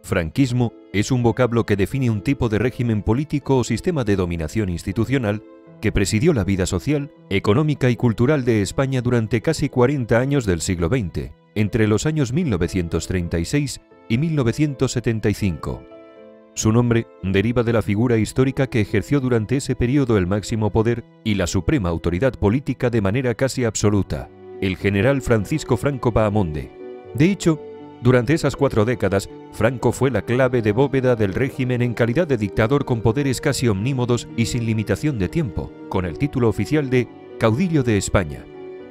Franquismo es un vocablo que define un tipo de régimen político o sistema de dominación institucional que presidió la vida social, económica y cultural de España durante casi 40 años del siglo XX, entre los años 1936 y 1975. Su nombre deriva de la figura histórica que ejerció durante ese periodo el máximo poder y la suprema autoridad política de manera casi absoluta, el general Francisco Franco Bahamonde. De hecho, durante esas 4 décadas, Franco fue la clave de bóveda del régimen en calidad de dictador con poderes casi omnímodos y sin limitación de tiempo, con el título oficial de caudillo de España.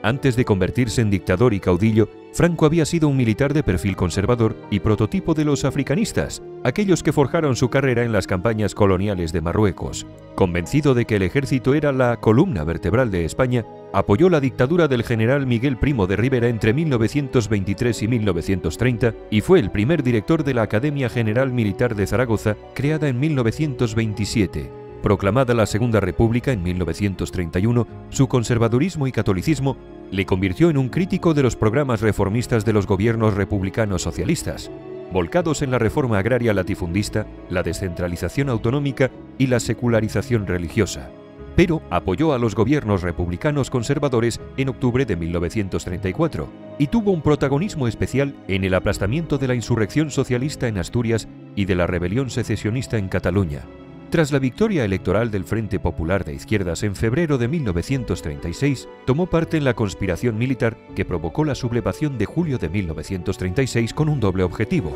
Antes de convertirse en dictador y caudillo, Franco había sido un militar de perfil conservador y prototipo de los africanistas, aquellos que forjaron su carrera en las campañas coloniales de Marruecos. Convencido de que el ejército era la columna vertebral de España, apoyó la dictadura del general Miguel Primo de Rivera entre 1923 y 1930 y fue el primer director de la Academia General Militar de Zaragoza, creada en 1927. Proclamada la Segunda República en 1931, su conservadurismo y catolicismo le convirtió en un crítico de los programas reformistas de los gobiernos republicanos socialistas, volcados en la reforma agraria latifundista, la descentralización autonómica y la secularización religiosa. Pero apoyó a los gobiernos republicanos conservadores en octubre de 1934 y tuvo un protagonismo especial en el aplastamiento de la insurrección socialista en Asturias y de la rebelión secesionista en Cataluña. Tras la victoria electoral del Frente Popular de Izquierdas en febrero de 1936, tomó parte en la conspiración militar que provocó la sublevación de julio de 1936 con un doble objetivo: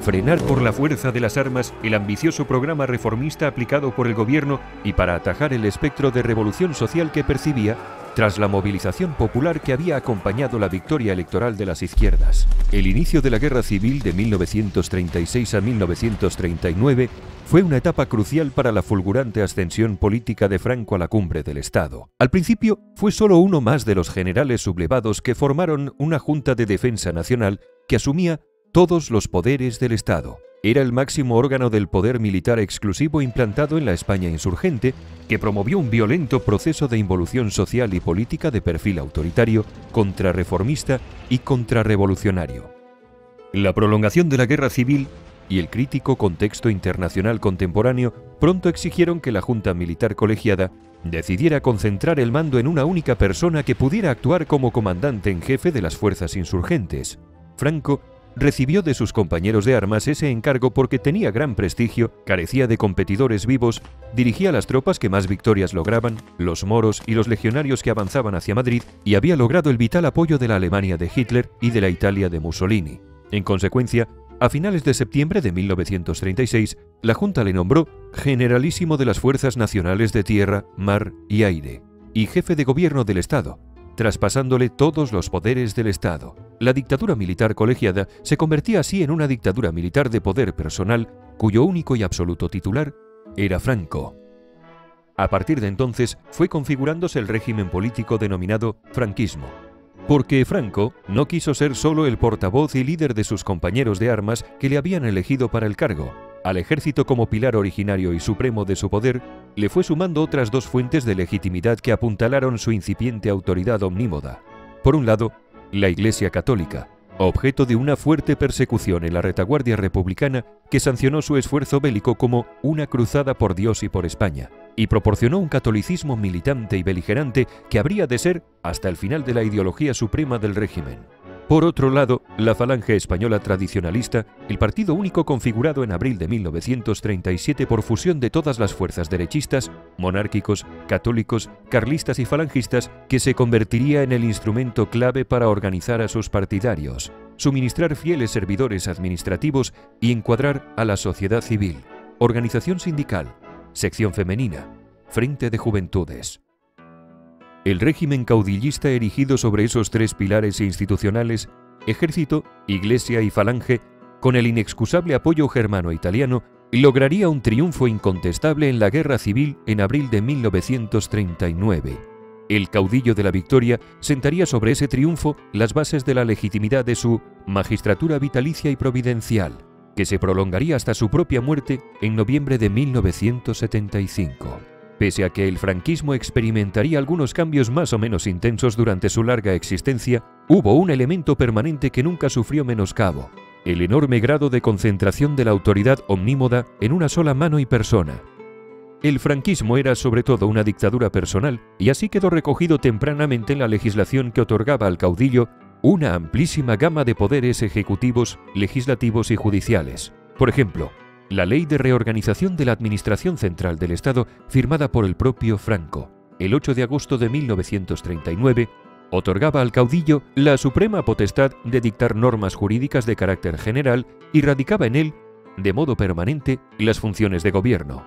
frenar por la fuerza de las armas el ambicioso programa reformista aplicado por el gobierno y para atajar el espectro de revolución social que percibía tras la movilización popular que había acompañado la victoria electoral de las izquierdas. El inicio de la Guerra Civil de 1936 a 1939 fue una etapa crucial para la fulgurante ascensión política de Franco a la cumbre del Estado. Al principio, fue solo uno más de los generales sublevados que formaron una Junta de Defensa Nacional que asumía todos los poderes del Estado. Era el máximo órgano del poder militar exclusivo implantado en la España insurgente, que promovió un violento proceso de involución social y política de perfil autoritario, contrarreformista y contrarrevolucionario. La prolongación de la Guerra Civil y el crítico contexto internacional contemporáneo pronto exigieron que la Junta Militar Colegiada decidiera concentrar el mando en una única persona que pudiera actuar como comandante en jefe de las fuerzas insurgentes. Franco recibió de sus compañeros de armas ese encargo porque tenía gran prestigio, carecía de competidores vivos, dirigía las tropas que más victorias lograban, los moros y los legionarios que avanzaban hacia Madrid, y había logrado el vital apoyo de la Alemania de Hitler y de la Italia de Mussolini. En consecuencia, a finales de septiembre de 1936, la Junta le nombró generalísimo de las Fuerzas Nacionales de Tierra, Mar y Aire, y jefe de gobierno del Estado, traspasándole todos los poderes del Estado. La dictadura militar colegiada se convertía así en una dictadura militar de poder personal, cuyo único y absoluto titular era Franco. A partir de entonces fue configurándose el régimen político denominado franquismo, porque Franco no quiso ser solo el portavoz y líder de sus compañeros de armas que le habían elegido para el cargo. Al ejército como pilar originario y supremo de su poder, le fue sumando otras 2 fuentes de legitimidad que apuntalaron su incipiente autoridad omnímoda. Por un lado, la Iglesia Católica, objeto de una fuerte persecución en la retaguardia republicana que sancionó su esfuerzo bélico como una cruzada por Dios y por España, y proporcionó un catolicismo militante y beligerante que habría de ser hasta el final de la ideología suprema del régimen. Por otro lado, la Falange Española tradicionalista, el partido único configurado en abril de 1937 por fusión de todas las fuerzas derechistas, monárquicos, católicos, carlistas y falangistas, que se convertiría en el instrumento clave para organizar a sus partidarios, suministrar fieles servidores administrativos y encuadrar a la sociedad civil, organización sindical, sección femenina, frente de juventudes. El régimen caudillista erigido sobre esos 3 pilares institucionales, ejército, iglesia y falange, con el inexcusable apoyo germano-italiano, lograría un triunfo incontestable en la Guerra Civil en abril de 1939. El caudillo de la victoria sentaría sobre ese triunfo las bases de la legitimidad de su magistratura vitalicia y providencial, que se prolongaría hasta su propia muerte en noviembre de 1975. Pese a que el franquismo experimentaría algunos cambios más o menos intensos durante su larga existencia, hubo un elemento permanente que nunca sufrió menoscabo: el enorme grado de concentración de la autoridad omnímoda en una sola mano y persona. El franquismo era sobre todo una dictadura personal y así quedó recogido tempranamente en la legislación que otorgaba al caudillo una amplísima gama de poderes ejecutivos, legislativos y judiciales. Por ejemplo, la Ley de Reorganización de la Administración Central del Estado, firmada por el propio Franco, el 8 de agosto de 1939, otorgaba al caudillo la suprema potestad de dictar normas jurídicas de carácter general y radicaba en él, de modo permanente, las funciones de gobierno.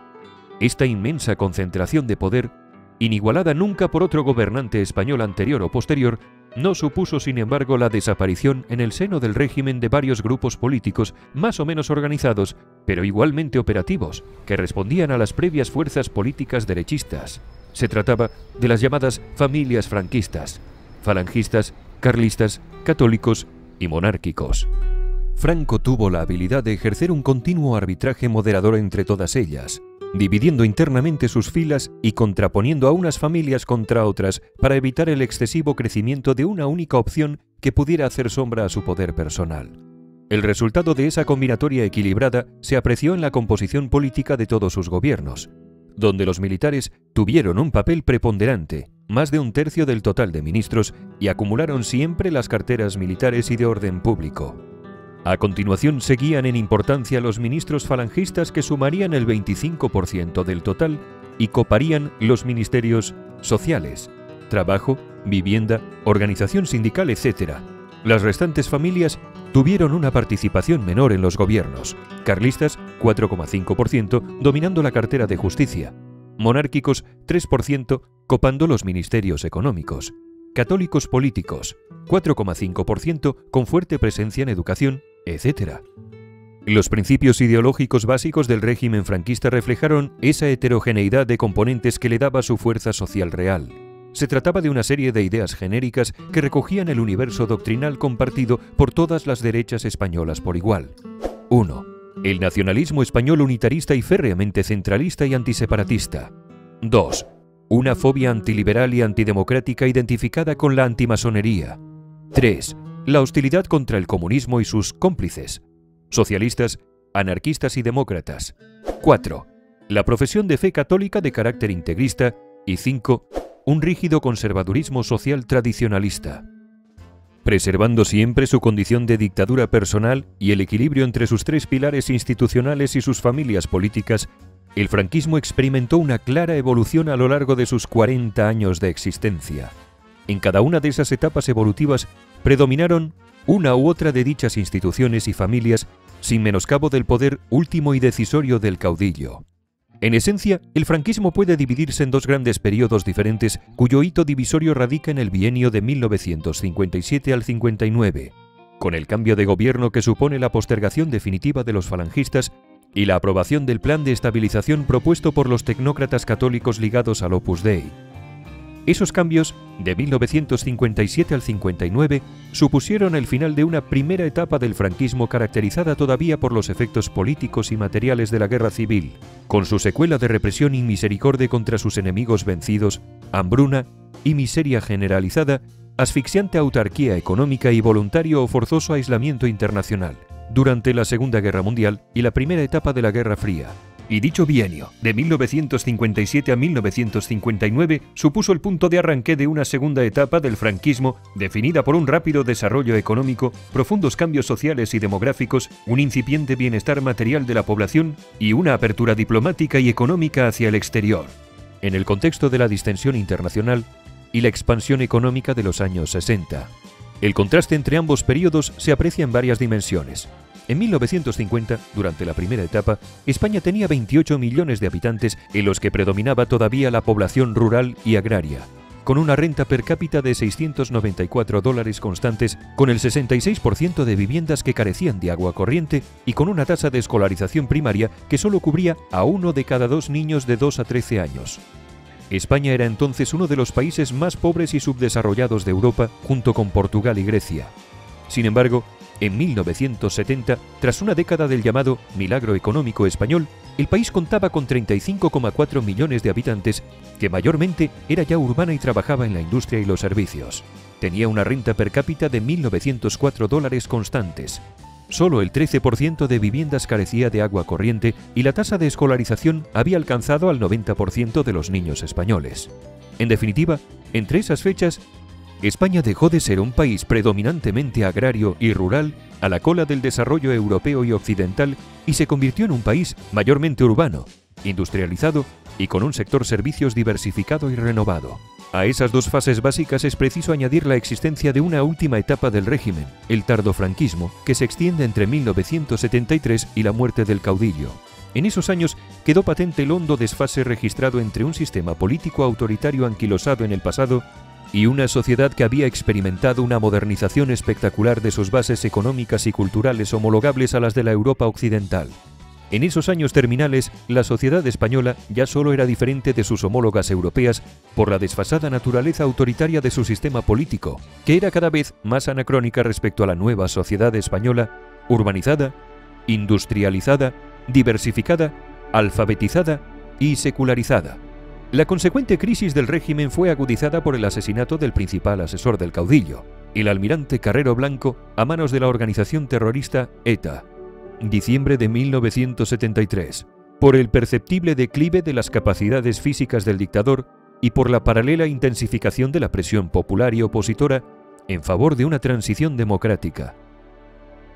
Esta inmensa concentración de poder, inigualada nunca por otro gobernante español anterior o posterior, no supuso sin embargo la desaparición en el seno del régimen de varios grupos políticos más o menos organizados, pero igualmente operativos, que respondían a las previas fuerzas políticas derechistas. Se trataba de las llamadas familias franquistas, falangistas, carlistas, católicos y monárquicos. Franco tuvo la habilidad de ejercer un continuo arbitraje moderador entre todas ellas, dividiendo internamente sus filas y contraponiendo a unas familias contra otras para evitar el excesivo crecimiento de una única opción que pudiera hacer sombra a su poder personal. El resultado de esa combinatoria equilibrada se apreció en la composición política de todos sus gobiernos, donde los militares tuvieron un papel preponderante, más de un tercio del total de ministros, y acumularon siempre las carteras militares y de orden público. A continuación seguían en importancia los ministros falangistas, que sumarían el 25% del total y coparían los ministerios sociales, trabajo, vivienda, organización sindical, etc. Las restantes familias tuvieron una participación menor en los gobiernos, carlistas 4,5%, dominando la cartera de justicia, monárquicos 3%, copando los ministerios económicos, católicos políticos 4,5%, con fuerte presencia en educación, etc. Los principios ideológicos básicos del régimen franquista reflejaron esa heterogeneidad de componentes que le daba su fuerza social real. Se trataba de una serie de ideas genéricas que recogían el universo doctrinal compartido por todas las derechas españolas por igual. 1. El nacionalismo español unitarista y férreamente centralista y antiseparatista. 2. Una fobia antiliberal y antidemocrática identificada con la antimasonería. 3. La hostilidad contra el comunismo y sus cómplices, socialistas, anarquistas y demócratas. 4. La profesión de fe católica de carácter integrista. Y 5. Un rígido conservadurismo social tradicionalista. Preservando siempre su condición de dictadura personal y el equilibrio entre sus tres pilares institucionales y sus familias políticas, el franquismo experimentó una clara evolución a lo largo de sus 40 años de existencia. En cada una de esas etapas evolutivas predominaron una u otra de dichas instituciones y familias, sin menoscabo del poder último y decisorio del caudillo. En esencia, el franquismo puede dividirse en dos grandes periodos diferentes, cuyo hito divisorio radica en el bienio de 1957 al 59, con el cambio de gobierno que supone la postergación definitiva de los falangistas y la aprobación del plan de estabilización propuesto por los tecnócratas católicos ligados al Opus Dei. Esos cambios, de 1957 al 59, supusieron el final de una primera etapa del franquismo caracterizada todavía por los efectos políticos y materiales de la guerra civil, con su secuela de represión y misericordia contra sus enemigos vencidos, hambruna y miseria generalizada, asfixiante autarquía económica y voluntario o forzoso aislamiento internacional, durante la Segunda Guerra Mundial y la primera etapa de la Guerra Fría. Y dicho bienio, de 1957 a 1959, supuso el punto de arranque de una segunda etapa del franquismo, definida por un rápido desarrollo económico, profundos cambios sociales y demográficos, un incipiente bienestar material de la población y una apertura diplomática y económica hacia el exterior, en el contexto de la distensión internacional y la expansión económica de los años 60. El contraste entre ambos periodos se aprecia en varias dimensiones. En 1950, durante la primera etapa, España tenía 28 millones de habitantes, en los que predominaba todavía la población rural y agraria, con una renta per cápita de $694 constantes, con el 66% de viviendas que carecían de agua corriente y con una tasa de escolarización primaria que solo cubría a 1 de cada 2 niños de 2 a 13 años. España era entonces uno de los países más pobres y subdesarrollados de Europa, junto con Portugal y Grecia. Sin embargo, en 1970, tras una década del llamado milagro económico español, el país contaba con 35,4 millones de habitantes, que mayormente era ya urbana y trabajaba en la industria y los servicios. Tenía una renta per cápita de $1.904 constantes. solo el 13% de viviendas carecía de agua corriente y la tasa de escolarización había alcanzado al 90% de los niños españoles. En definitiva, entre esas fechas, España dejó de ser un país predominantemente agrario y rural a la cola del desarrollo europeo y occidental y se convirtió en un país mayormente urbano, industrializado y con un sector servicios diversificado y renovado. A esas dos fases básicas es preciso añadir la existencia de una última etapa del régimen, el tardofranquismo, que se extiende entre 1973 y la muerte del caudillo. En esos años quedó patente el hondo desfase registrado entre un sistema político autoritario anquilosado en el pasado y una sociedad que había experimentado una modernización espectacular de sus bases económicas y culturales homologables a las de la Europa occidental. En esos años terminales, la sociedad española ya solo era diferente de sus homólogas europeas por la desfasada naturaleza autoritaria de su sistema político, que era cada vez más anacrónica respecto a la nueva sociedad española, urbanizada, industrializada, diversificada, alfabetizada y secularizada. La consecuente crisis del régimen fue agudizada por el asesinato del principal asesor del caudillo, el almirante Carrero Blanco, a manos de la organización terrorista ETA. Diciembre de 1973, por el perceptible declive de las capacidades físicas del dictador y por la paralela intensificación de la presión popular y opositora en favor de una transición democrática.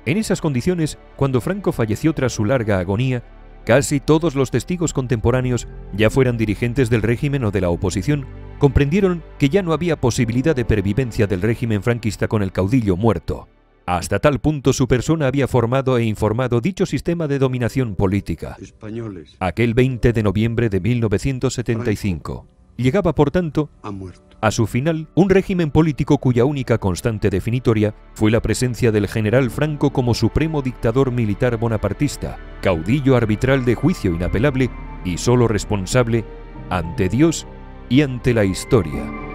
En esas condiciones, cuando Franco falleció tras su larga agonía, casi todos los testigos contemporáneos, ya fueran dirigentes del régimen o de la oposición, comprendieron que ya no había posibilidad de pervivencia del régimen franquista con el caudillo muerto. Hasta tal punto su persona había formado e informado dicho sistema de dominación política. Españoles. Aquel 20 de noviembre de 1975. Llegaba, por tanto, a su final un régimen político cuya única constante definitoria fue la presencia del general Franco como supremo dictador militar bonapartista, caudillo arbitral de juicio inapelable y solo responsable ante Dios y ante la historia.